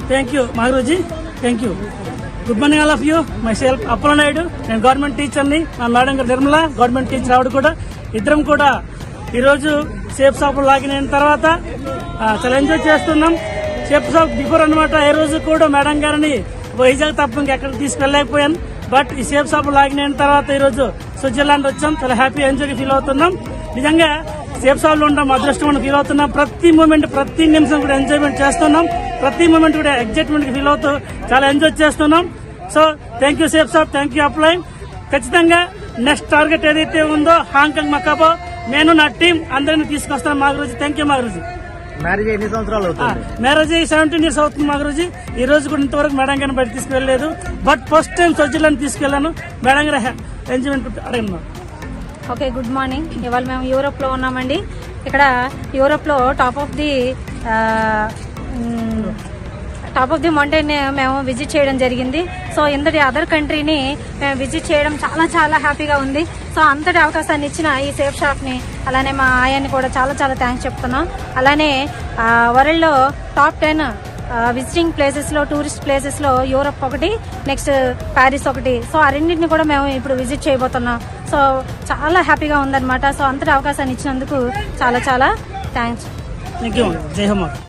Thank you మాగురూజీ, thank you. Good morning all of you. Myself Appala Naidu. నేను government టీచర్ని. మా మేడం గారు నిర్మల గవర్నమెంట్ టీచర్. ఆవిడ కూడా ఇద్దరం కూడా ఈరోజు సేఫ్ షాప్ లాగిన్ అయిన తర్వాత చాలా ఎంజాయ్ చేస్తున్నాం. సేఫ్ షాప్ బిఫోర్ అనమాట. ఏ రోజు కూడా మేడం గారిని వైజాగ్ తప్ప ఇంకెక్కడికి తీసుకెళ్ళలేకపోయాను. బట్ ఈ సేఫ్ షాప్ లాగిన్ అయిన తర్వాత ఈరోజు స్విట్జర్లాండ్ వచ్చాం. చాలా హ్యాపీ ఎంజాయ్ ఫీల్ అవుతున్నాం. నిజంగా సేఫ్ షాప్ లో ఉండడం అదృష్టం ఫీల్ అవుతున్నాం. ప్రతి మూమెంట్ ప్రతి నిమిషం కూడా ఎంజాయ్మెంట్ చేస్తున్నాం. ప్రతి మూమెంట్ కూడా ఎగ్జైట్మెంట్ ఫీల్ అవుతూ చాలా ఎంజాయ్ చేస్తున్నాం. So thank you Safe Shop, thank you upline. ఖచ్చితంగా నెక్స్ట్ టార్గెట్ ఏదైతే ఉందో హాంకాంగ్ మకాబో నేను నా టీం అందరినీ తీసుకొస్తాను మాగురూజీ. థ్యాంక్ యూ మాగురూజీ. మ్యారేజ్ ఎన్ని సంవత్సరాలు అవుతుంది? మ్యారేజ్ 17 years అవుతుంది మాగురూజీ. ఈ రోజు కూడా ఇంతవరకు మేడం గారిని బయట తీసుకెళ్లలేదు. బట్ ఫస్ట్ టైం స్విట్జర్లాండ్ తీసుకెళ్లాను. మేడం గారు ఎంజాయ్మెంట్ అడిగిన. Okay, good morning. ఇవాళ మేము యూరోప్ లో ఉన్నామండి. ఇక్కడ యూరోప్ లో టాప్ ఆఫ్ ది మౌంటైన్ మేము విజిట్ చేయడం జరిగింది. సో ఇంతటి అదర్ కంట్రీని మేము విజిట్ చేయడం చాలా చాలా హ్యాపీగా ఉంది. సో అంతటి అవకాశాన్ని ఇచ్చిన ఈ సేఫ్ షాప్ ని, అలానే మా ఆయాన్ని కూడా చాలా చాలా థ్యాంక్స్ చెప్తున్నాం. అలానే వరల్డ్ లో టాప్ 10 విజిటింగ్ ప్లేసెస్ లో, టూరిస్ట్ ప్లేసెస్ లో యూరోప్ ఒకటి, నెక్స్ట్ ప్యారిస్ ఒకటి. సో ఆ రెండింటిని కూడా మేము ఇప్పుడు విజిట్ చేయబోతున్నాం. సో చాలా హ్యాపీగా ఉందన్నమాట. సో అంతటి అవకాశాన్ని ఇచ్చినందుకు చాలా చాలా థ్యాంక్స్. Thank you. జై హింద్.